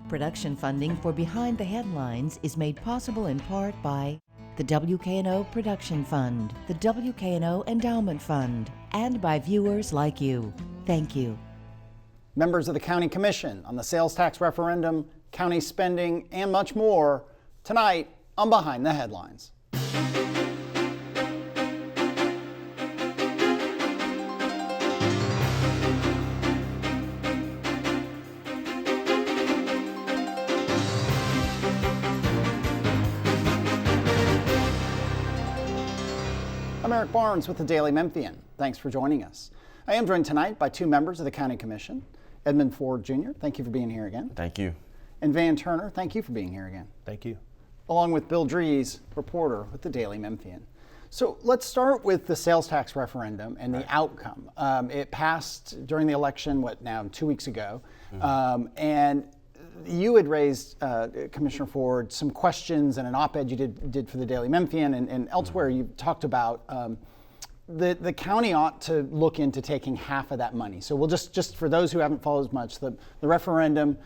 Production funding for Behind the Headlines is made possible in part by the WKNO Production Fund, the WKNO Endowment Fund, and by viewers like you. Thank you. Members of the County Commission on the sales tax referendum, county spending, and much more tonight on Behind the Headlines. I'm Eric Barnes with the Daily Memphian. Thanks for joining us. I am joined tonight by two members of the County Commission. Edmund Ford Jr., thank you for being here again. Thank you. And Van Turner, thank you for being here again. Thank you. Along with Bill Dries, reporter with the Daily Memphian. So let's start with the sales tax referendum and the outcome. It passed during the election, 2 weeks ago? And you had raised, Commissioner Ford, some questions in an op-ed you did for the Daily Memphian and elsewhere. You talked about the county ought to look into taking half of that money. So we'll just for those who haven't followed as much, the referendum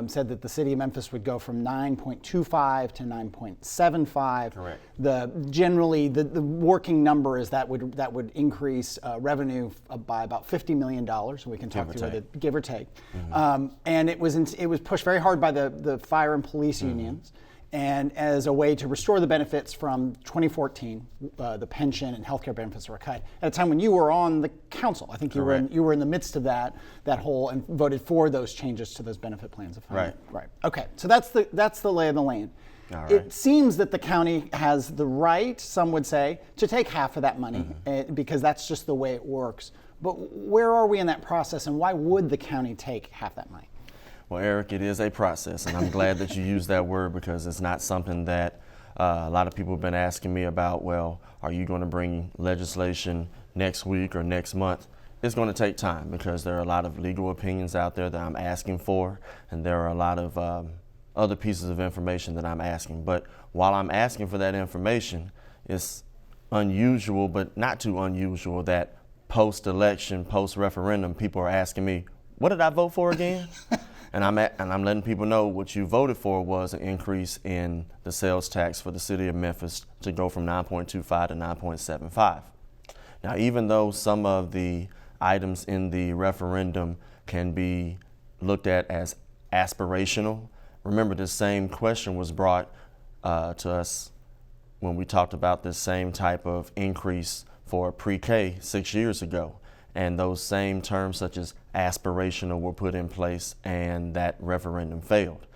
said that the city of Memphis would go from 9.25 to 9.75. Correct. The working number is that would increase revenue by about $50 million. So we can talk through it, give or take. And it was pushed very hard by the fire and police unions. And as a way to restore the benefits from 2014, the pension and healthcare benefits were cut at a time when you were on the council. I think you were in the midst of that whole and voted for those changes to those benefit plans. Right. Okay. So that's the lay of the land. All right. It seems that the county has the right, some would say, to take half of that money because that's just the way it works. But where are we in that process, and why would the county take half that money? Well, Eric, it is a process, and I'm glad that you used that word because it's not something that a lot of people have been asking me about. Well, are you going to bring legislation next week or next month? It's going to take time because there are a lot of legal opinions out there that I'm asking for, and there are a lot of other pieces of information that I'm asking. But while I'm asking for that information, it's unusual, but not too unusual, that post-election, post-referendum, people are asking me, what did I vote for again? And I'm letting people know what you voted for was an increase in the sales tax for the city of Memphis to go from 9.25 to 9.75. Now, even though some of the items in the referendum can be looked at as aspirational, remember the same question was brought to us when we talked about this same type of increase for pre-K 6 years ago. And those same terms such as aspirational were put in place, and that referendum failed.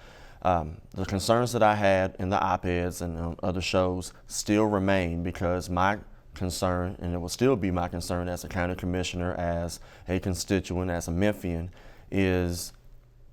The concerns that I had in the op-eds and on other shows still remain because my concern, and it will still be my concern as a county commissioner, as a constituent, as a Memphian, is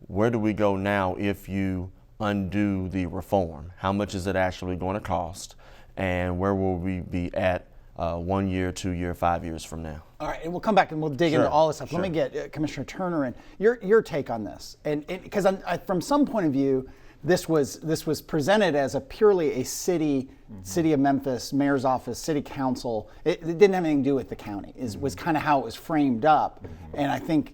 where do we go now if you undo the reform? How much is it actually going to cost? And where will we be at 1 year, 2 year, 5 years from now? All right, and we'll come back and we'll dig into all this stuff. Let me get Commissioner Turner in. Your take on this, and because from some point of view, this was presented as purely a city of Memphis, mayor's office, city council. It didn't have anything to do with the county. Was kind of how it was framed up, and I think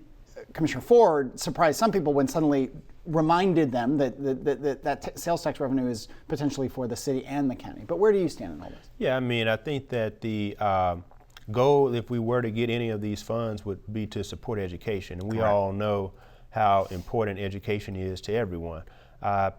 Commissioner Ford surprised some people when suddenly reminded them that sales tax revenue is potentially for the city and the county. But where do you stand on all this? Yeah, I mean, I think that the goal, if we were to get any of these funds, would be to support education. And we all know how important education is to everyone.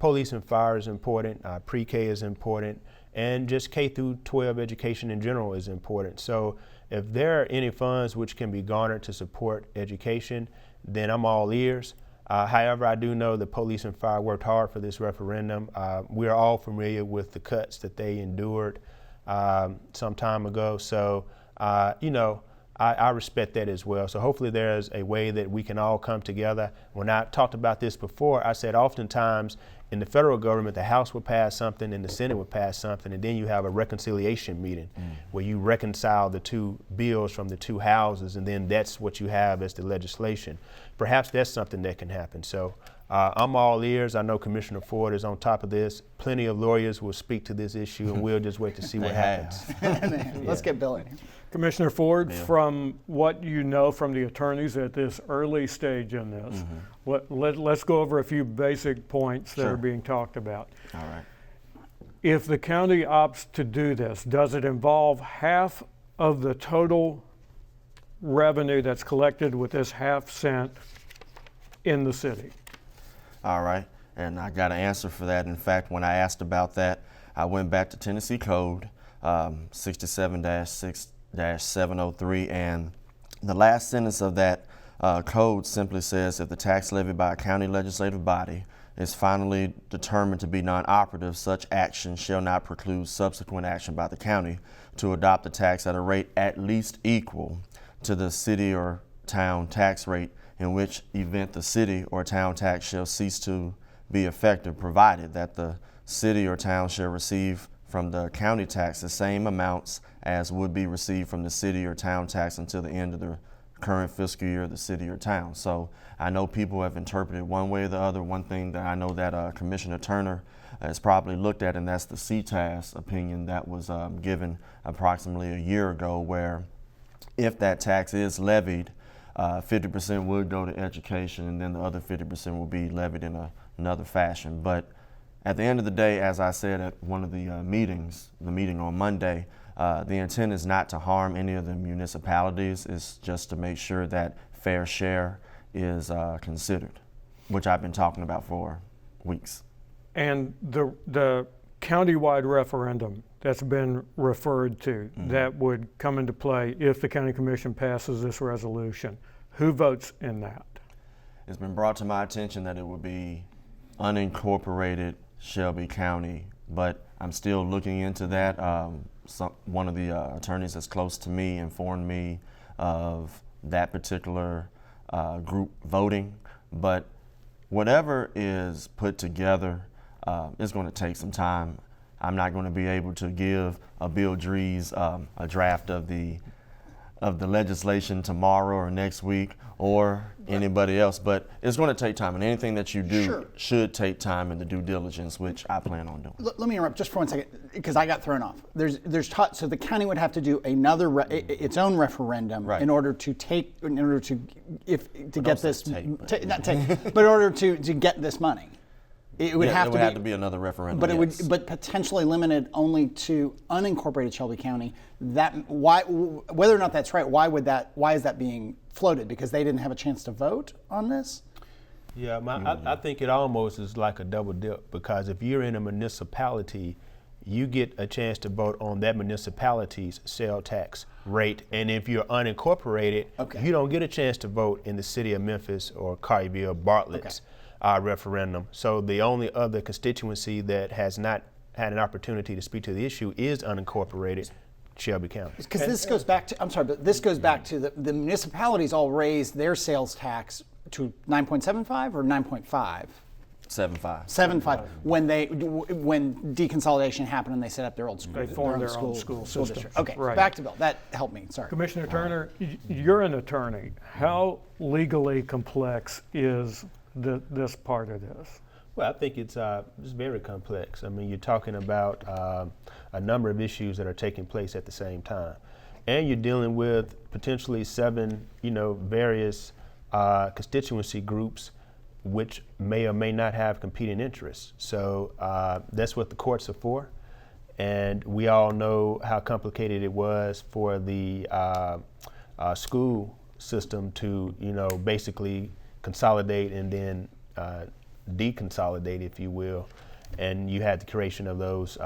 Police and fire is important, pre-K is important, and just K through 12 education in general is important. So if there are any funds which can be garnered to support education, then I'm all ears. However, I do know the police and fire worked hard for this referendum. We are all familiar with the cuts that they endured some time ago. So, I respect that as well. So hopefully there's a way that we can all come together. When I talked about this before, I said oftentimes in the federal government, the House would pass something and the Senate would pass something, and then you have a reconciliation meeting where you reconcile the two bills from the two houses, and then that's what you have as the legislation. Perhaps that's something that can happen. So I'm all ears. I know Commissioner Ford is on top of this. Plenty of lawyers will speak to this issue, and we'll just wait to see what happens. Let's get Bill in here. Commissioner Ford, from what you know from the attorneys at this early stage in this, let's go over a few basic points that are being talked about. All right. If the county opts to do this, does it involve half of the total revenue that's collected with this half cent in the city? All right, and I got an answer for that. In fact, when I asked about that, I went back to Tennessee Code 67-6-703, and the last sentence of that code simply says, if the tax levied by a county legislative body is finally determined to be non-operative, such action shall not preclude subsequent action by the county to adopt the tax at a rate at least equal to the city or town tax rate, in which event the city or town tax shall cease to be effective, provided that the city or town shall receive from the county tax the same amounts as would be received from the city or town tax until the end of the current fiscal year of the city or town. So I know people have interpreted one way or the other. One thing that I know that Commissioner Turner has probably looked at, and that's the CTAS opinion that was given approximately a year ago, where if that tax is levied, 50% would go to education, and then the other 50% will be levied in another fashion. But at the end of the day, as I said at one of the meetings, the meeting on Monday, the intent is not to harm any of the municipalities. It's just to make sure that fair share is considered, which I've been talking about for weeks. And the countywide referendum that's been referred to that would come into play if the county commission passes this resolution, who votes in that? It's been brought to my attention that it would be unincorporated Shelby County, but I'm still looking into that. One of the attorneys that's close to me informed me of that particular group voting, but whatever is put together is going to take some time. I'm not going to be able to give Bill Drees a draft of the legislation tomorrow or next week, or anybody else, but it's going to take time, and anything that you do should take time in the due diligence, which I plan on doing. Let me interrupt just for 1 second, because I got thrown off. So the county would have to do its own referendum in order to get this, but in order to get this money. It would have to be another referendum, but it would, but potentially limited only to unincorporated Shelby County. Whether or not that's right, why is that being floated? Because they didn't have a chance to vote on this? Yeah, I think it almost is like a double dip, because if you're in a municipality, you get a chance to vote on that municipality's sales tax rate, and if you're unincorporated, you don't get a chance to vote in the city of Memphis or Colleyville, Bartlett's referendum. So the only other constituency that has not had an opportunity to speak to the issue is unincorporated Shelby County. Because this goes back to, I'm sorry, but this goes back to the municipalities all raised their sales tax to 9.75 or 9.5? 7.5 when deconsolidation happened and they set up their old school. They formed their own school district. Okay, back to Bill. That helped me. Sorry. Commissioner Turner, you're an attorney. How legally complex is this part of this? Well, I think it's very complex. I mean, you're talking about a number of issues that are taking place at the same time, and you're dealing with potentially 7, various constituency groups, which may or may not have competing interests. So that's what the courts are for, and we all know how complicated it was for the school system to, basically consolidate and then deconsolidate, if you will, and you had the creation of those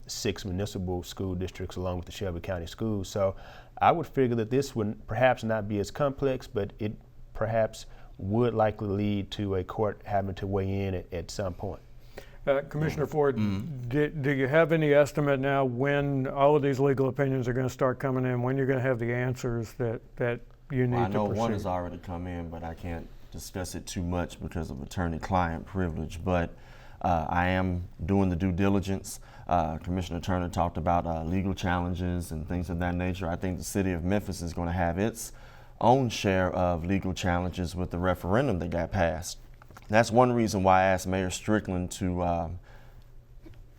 6 municipal school districts along with the Shelby County Schools. So I would figure that this would perhaps not be as complex, but it perhaps would likely lead to a court having to weigh in at some point. Commissioner Ford, do you have any estimate now when all of these legal opinions are going to start coming in, when you're going to have the answers that you need to pursue? I know one has already come in, but I can't discuss it too much because of attorney-client privilege, but I am doing the due diligence. Commissioner Turner talked about legal challenges and things of that nature. I think the city of Memphis is going to have its own share of legal challenges with the referendum that got passed. that's one reason why I asked Mayor Strickland to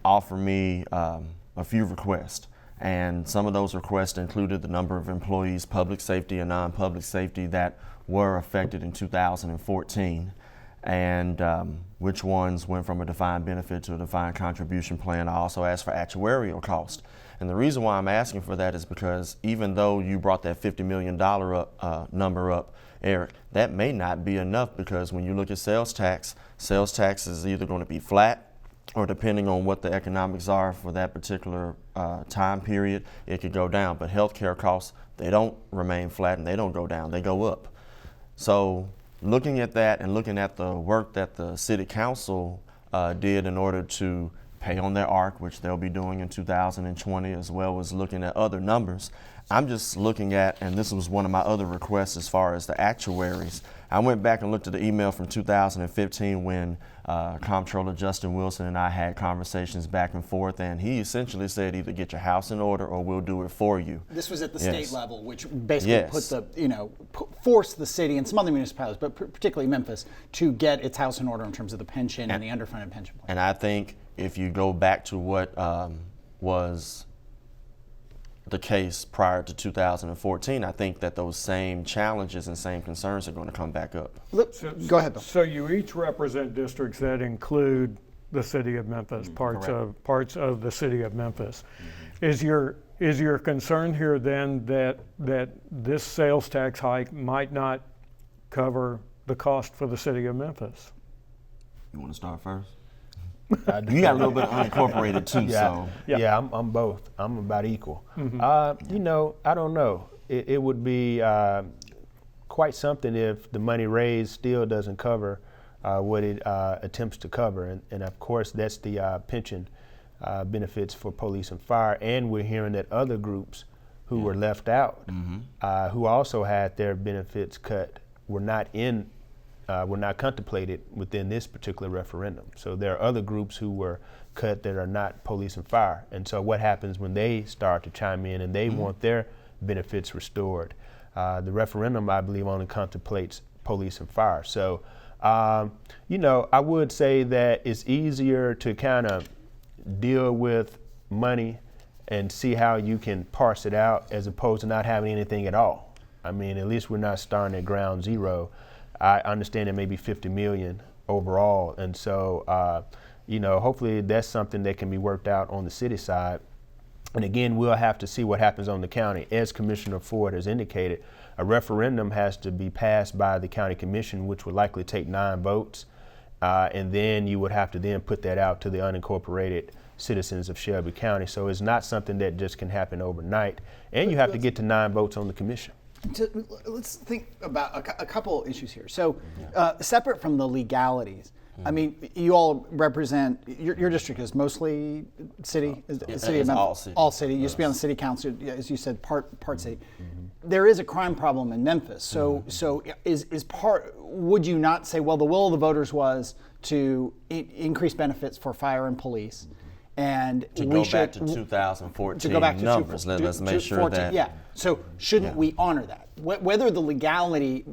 offer me a few requests. And some of those requests included the number of employees, public safety and non-public safety, that were affected in 2014, and which ones went from a defined benefit to a defined contribution plan. I also asked for actuarial cost. And the reason why I'm asking for that is because even though you brought that $50 million number up, Eric, that may not be enough, because when you look at sales tax is either going to be flat, or depending on what the economics are for that particular time period, it could go down. But healthcare costs, they don't remain flat and they don't go down, they go up. So looking at that and looking at the work that the city council did in order to pay on their ARC, which they'll be doing in 2020, as well as looking at other numbers, I'm just looking at, and this was one of my other requests as far as the actuaries. I went back and looked at the email from 2015 when Comptroller Justin Wilson and I had conversations back and forth, and he essentially said either get your house in order or we'll do it for you. This was at the Yes. state level, which basically put the, forced the city and some other municipalities, but particularly Memphis, to get its house in order in terms of the pension and the underfunded pension plan. And I think if you go back to what was the case prior to 2014, I think that those same challenges and same concerns are going to come back up. Go ahead, Bill. So you each represent districts that include the city of Memphis, parts of the city of Memphis. Is your concern here then that this sales tax hike might not cover the cost for the city of Memphis? You want to start first? You got a little bit of unincorporated too, so. Yeah, I'm both. I'm about equal. I don't know. It would be quite something if the money raised still doesn't cover what it attempts to cover. And of course, that's the pension benefits for police and fire. And we're hearing that other groups who were left out, who also had their benefits cut, were not contemplated within this particular referendum. So there are other groups who were cut that are not police and fire. And so what happens when they start to chime in and they want their benefits restored? The referendum, I believe, only contemplates police and fire. So, I would say that it's easier to kind of deal with money and see how you can parse it out as opposed to not having anything at all. I mean, at least we're not starting at ground zero. I understand it may be 50 million overall, and so hopefully that's something that can be worked out on the city side. And again, we'll have to see what happens on the county. As Commissioner Ford has indicated, a referendum has to be passed by the county commission, which would likely take 9 votes, and then you would have to then put that out to the unincorporated citizens of Shelby County. So it's not something that just can happen overnight, and you have to get to 9 votes on the commission. Let's think about a couple issues here. So, separate from the legalities, I mean, you all represent, your district is mostly city? Is city of Memphis? All city. All city. You used to be on the city council, as you said, part city. There is a crime problem in Memphis. So would you not say, well, the will of the voters was to increase benefits for fire and police? And To go back to 2014 numbers, let's make sure that. Yeah. So shouldn't we honor that? Whether the legality,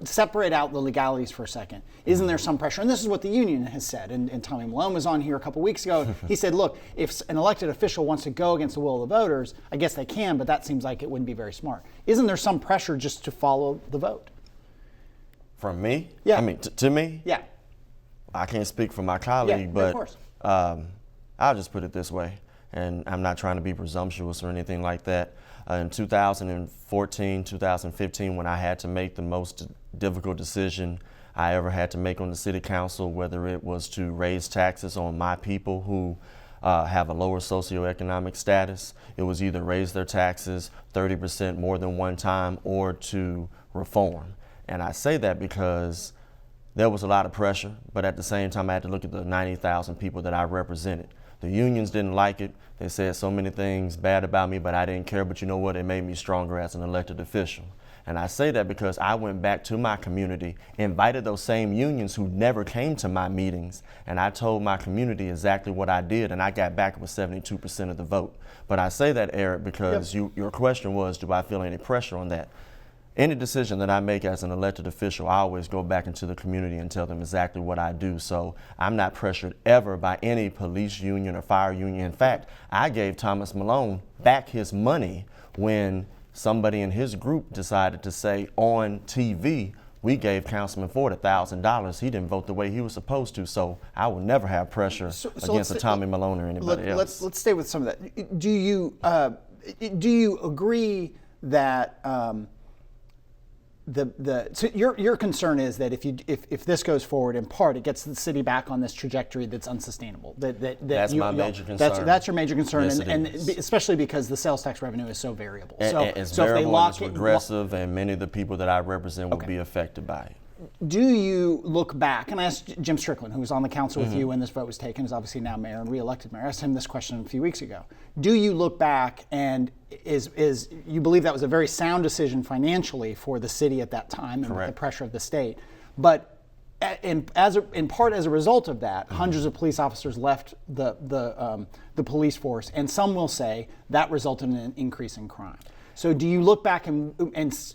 separate out the legalities for a second. Isn't there some pressure? And this is what the union has said. And Tommy Malone was on here a couple weeks ago. He said, look, if an elected official wants to go against the will of the voters, I guess they can, but that seems like it wouldn't be very smart. Isn't there some pressure just to follow the vote? From me? Yeah. I mean, to me? Yeah. I can't speak for my colleague, Of but course. I'll just put it this way, and I'm not trying to be presumptuous or anything like that. In 2014, 2015, when I had to make the most difficult decision I ever had to make on the city council, whether it was to raise taxes on my people who have a lower socioeconomic status, it was either raise their taxes 30% more than one time or to reform. And I say that because there was a lot of pressure, but at the same time I had to look at the 90,000 people that I represented. The unions didn't like it. They said so many things bad about me, but I didn't care. But you know what? It made me stronger as an elected official. And I say that because I went back to my community, invited those same unions who never came to my meetings, and I told my community exactly what I did, and I got back with 72% of the vote. But I say that, Eric, because your question was, do I feel any pressure on that? any decision that I make as an elected official, I always go back into the community and tell them exactly what I do. So I'm not pressured ever by any police union or fire union. In fact, I gave Thomas Malone back his money when somebody in his group decided to say on TV, we gave Councilman Ford $1,000. He didn't vote the way he was supposed to. So I will never have pressure against a Tommy Malone or anybody else. Let's stay with some of that. Do you agree that so your concern is that if this goes forward, in part, it gets the city back on this trajectory that's unsustainable. That's my major concern. That's your major concern, Yes, and is. especially because the sales tax revenue is so variable. It's variable, and it's regressive, and many of the people that I represent will be affected by it. Do you look back, and I asked Jim Strickland, who was on the council with you when this vote was taken, is obviously now mayor and re-elected mayor. I asked him this question a few weeks ago. Do you look back and is you believe that was a very sound decision financially for the city at that time and with the pressure of the state, but in part as a result of that, hundreds of police officers left the police force, and some will say that resulted in an increase in crime. So do you look back and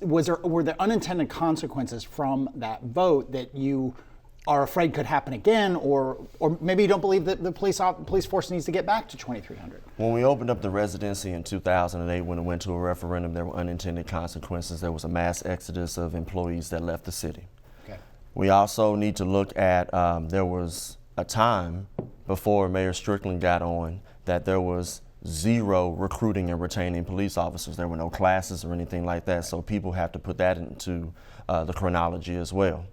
were there unintended consequences from that vote that you are afraid could happen again, or maybe you don't believe that the police force needs to get back to 2,300? When we opened up the residency in 2008, when it went to a referendum, there were unintended consequences. There was a mass exodus of employees that left the city. Okay. We also need to look at, there was a time before Mayor Strickland got on that there was zero recruiting and retaining police officers. There were no classes or anything like that, so people have to put that into the chronology as well.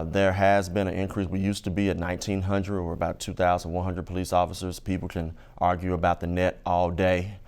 There has been an increase. We used to be at 1,900 or about 2,100 police officers. People can argue about the net all day,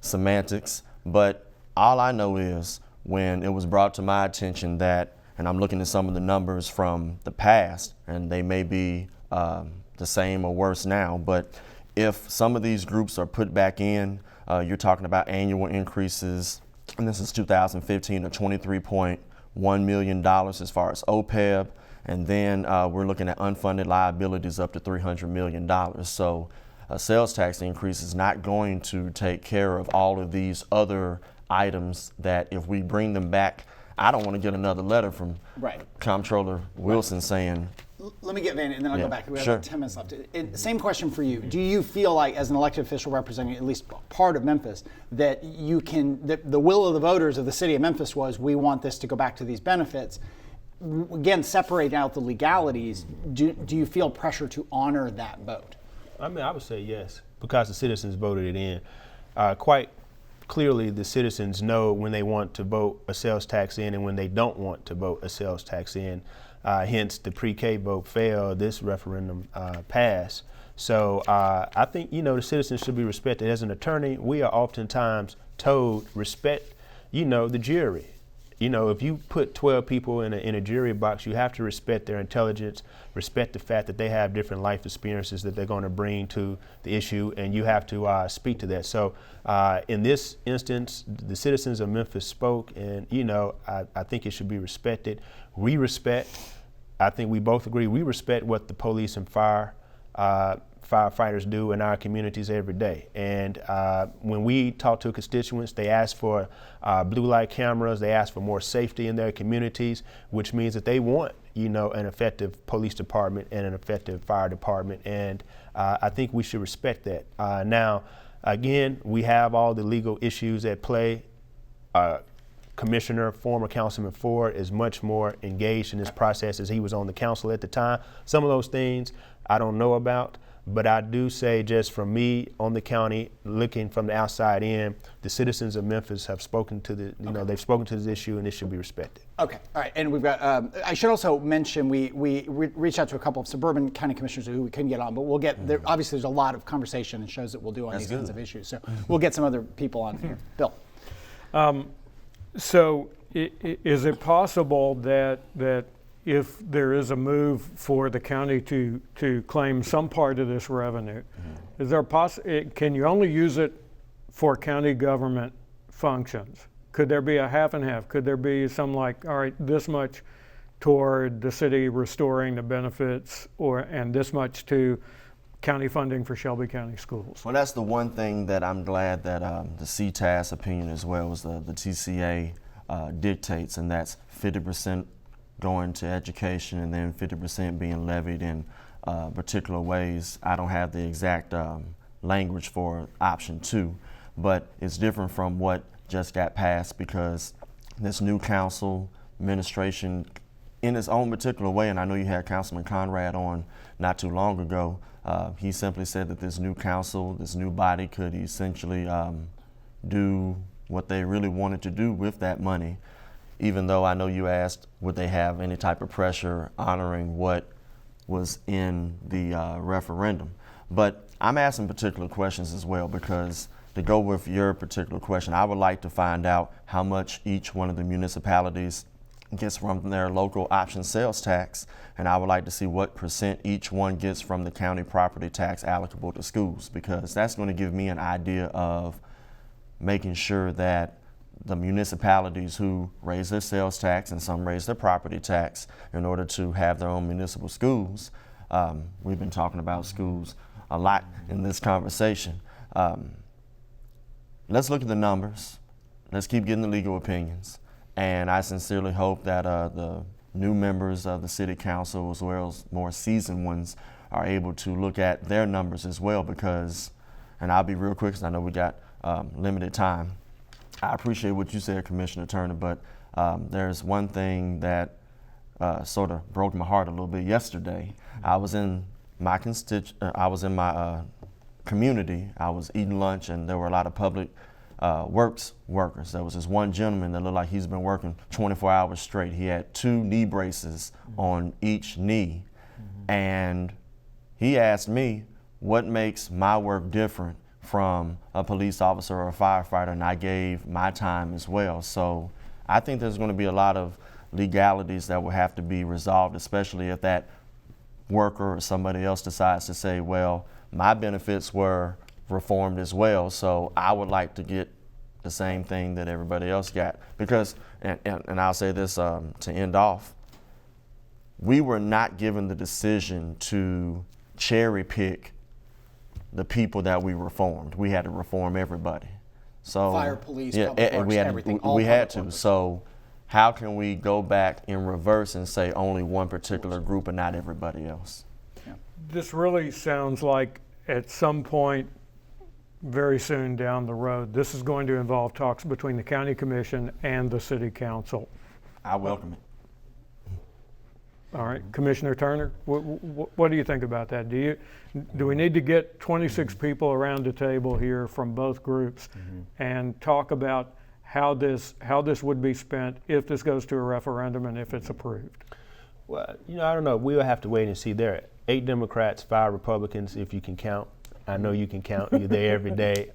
semantics, but all I know is when it was brought to my attention that, and I'm looking at some of the numbers from the past, and they may be the same or worse now, but if some of these groups are put back in, you're talking about annual increases, and this is 2015, of $23.1 million as far as OPEB, and then we're looking at unfunded liabilities up to $300 million. So a sales tax increase is not going to take care of all of these other items that if we bring them back, I don't want to get another letter from Comptroller Wilson saying, let me get Van, and then I'll go back. We have Sure. about 10 minutes left. Same question for you. Do you feel like, as an elected official representing at least part of Memphis, that you can, that the will of the voters of the city of Memphis was, we want this to go back to these benefits? Again, separating out the legalities, do you feel pressure to honor that vote? I mean, I would say yes, because the citizens voted it in. Quite clearly, the citizens know when they want to vote a sales tax in and when they don't want to vote a sales tax in. Hence, the pre-K vote failed, this referendum passed. So I think, the citizens should be respected. As an attorney, we are oftentimes told, respect, the jury. If you put 12 people in a jury box, you have to respect their intelligence, respect the fact that they have different life experiences that they're going to bring to the issue, and you have to speak to that. So in this instance, the citizens of Memphis spoke, and I think it should be respected. We respect, I think we both agree, we respect what the police and firefighters do in our communities every day. And when we talk to constituents, they ask for blue light cameras, they ask for more safety in their communities, which means that they want, an effective police department and an effective fire department. And I think we should respect that. Now, again, we have all the legal issues at play. Former Councilman Ford is much more engaged in this process as he was on the council at the time. Some of those things I don't know about, but I do say, just from me on the county, looking from the outside in, the citizens of Memphis have spoken to they've spoken to this issue, and it should be respected. Okay, all right, and we've got. I should also mention we reached out to a couple of suburban county commissioners who we couldn't get on, but we'll get there. Obviously, there's a lot of conversation and shows that we'll do on these kinds of issues, so we'll get some other people on here. Bill. So is it possible that if there is a move for the county to claim some part of this revenue, is there can you only use it for county government functions? Could there be a half and half? Could there be some like, all right, this much toward the city restoring the benefits, and this much to county funding for Shelby County schools? Well, that's the one thing that I'm glad that the CTAS opinion, as well as the TCA dictates, and that's 50% going to education and then 50% being levied in particular ways. I don't have the exact language for option 2, but it's different from what just got passed because this new council administration, in its own particular way, and I know you had Councilman Conrad on not too long ago, he simply said that this new council, this new body could essentially do what they really wanted to do with that money, even though I know you asked would they have any type of pressure honoring what was in the referendum. But I'm asking particular questions as well because to go with your particular question, I would like to find out how much each one of the municipalities gets from their local option sales tax, and I would like to see what % each one gets from the county property tax applicable to schools, because that's going to give me an idea of making sure that the municipalities who raise their sales tax and some raise their property tax in order to have their own municipal schools. We've been talking about schools a lot in this conversation. Let's look at the numbers. Let's keep getting the legal opinions. And I sincerely hope that the new members of the city council, as well as more seasoned ones, are able to look at their numbers as well because, and I'll be real quick because I know we got limited time. I appreciate what you said, Commissioner Turner, but there's one thing that sort of broke my heart a little bit yesterday. I was in my community. I was eating lunch, and there were a lot of public works workers. There was this one gentleman that looked like he's been working 24 hours straight. He had 2 knee braces on each knee, and he asked me what makes my work different from a police officer or a firefighter, and I gave my time as well. So I think there's going to be a lot of legalities that will have to be resolved, especially if that worker or somebody else decides to say, well, my benefits were reformed as well, so I would like to get the same thing that everybody else got. Because, and I'll say this to end off, we were not given the decision to cherry pick the people that we reformed. We had to reform everybody. So Fire, police, yeah, public and works, everything. we had to. So how can we go back in reverse and say only one particular group and not everybody else? This really sounds like at some point very soon down the road, this is going to involve talks between the county commission and the city council. I welcome it. All right, Commissioner Turner, what do you think about that? Do we need to get 26 people around the table here from both groups and talk about how this would be spent if this goes to a referendum and if it's approved? Well, I don't know. We'll have to wait and see. There are 8 Democrats, 5 Republicans, if you can count. I know you can count. You're there every day.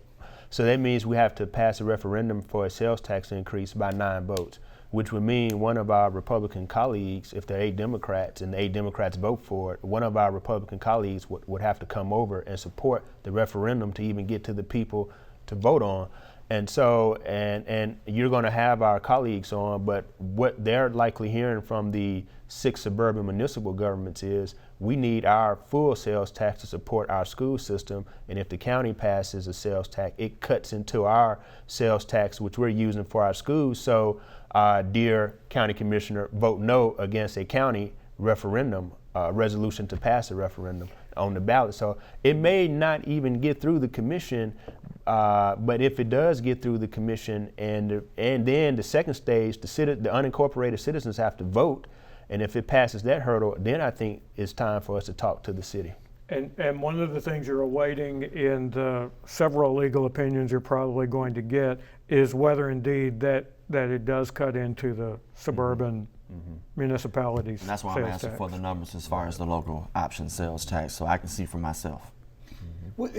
So that means we have to pass a referendum for a sales tax increase by 9 votes, which would mean one of our Republican colleagues, if there are 8 Democrats and the 8 Democrats vote for it, one of our Republican colleagues would have to come over and support the referendum to even get to the people to vote on. And so, and you're going to have our colleagues on, but what they're likely hearing from the 6 suburban municipal governments is we need our full sales tax to support our school system. And if the county passes a sales tax, it cuts into our sales tax, which we're using for our schools. So, dear county commissioner, vote no against a county referendum, resolution to pass a referendum on the ballot. So it may not even get through the commission, but if it does get through the commission and then the second stage, the unincorporated citizens have to vote, and if it passes that hurdle, then I think it's time for us to talk to the city. And one of the things you're awaiting in the several legal opinions you're probably going to get is whether indeed that it does cut into the suburban municipalities. And that's why I'm asking for the numbers as far as the local option sales tax, so I can see for myself. Well,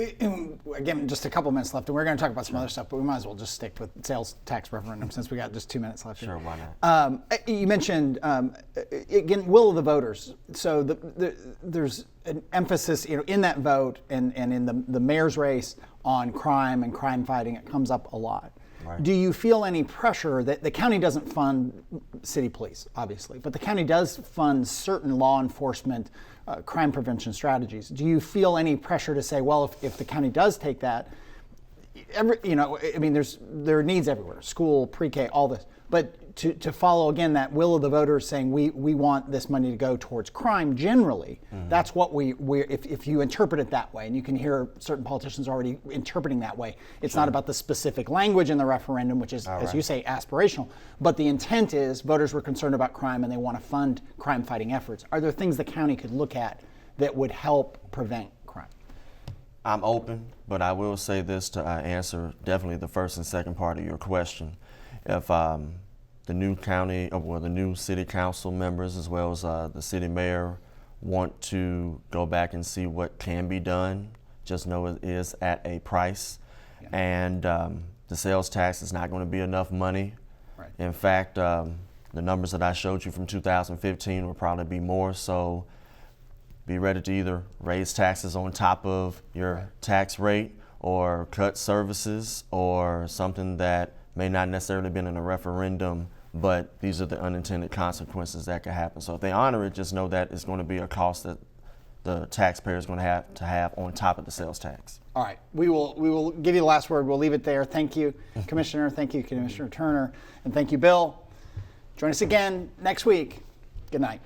again, just a couple minutes left, and we're going to talk about some other stuff, but we might as well just stick with sales tax referendum since we got just 2 minutes left. Sure, why not? You mentioned again, will of the voters. So there's an emphasis, in that vote and in the mayor's race on crime and crime fighting. It comes up a lot. Right. Do you feel any pressure that the county doesn't fund city police, obviously, but the county does fund certain law enforcement crime prevention strategies? Do you feel any pressure to say, well, if the county does take that, there are needs everywhere, school, pre-K, all this, but to follow again that will of the voters saying we want this money to go towards crime generally. That's what we if you interpret it that way, and you can hear certain politicians already interpreting that way. It's not about the specific language in the referendum, which is, as you say, aspirational, but the intent is voters were concerned about crime and they want to fund crime fighting efforts. Are there things the county could look at that would help prevent crime? I'm open, but I will say this to answer definitely the first and second part of your question. If the new county, or the new city council members, as well as the city mayor, want to go back and see what can be done, just know it is at a price. Yeah. And the sales tax is not going to be enough money. Right. In fact, the numbers that I showed you from 2015 will probably be more. So be ready to either raise taxes on top of your tax rate, or cut services, or something that may not necessarily been in a referendum, but these are the unintended consequences that could happen. So if they honor it, just know that it's going to be a cost that the taxpayer is going to have on top of the sales tax. All right, we will give you the last word. We'll leave it there. Thank you, Commissioner. Thank you, Commissioner Turner, and thank you, Bill. Join us again next week. Good night.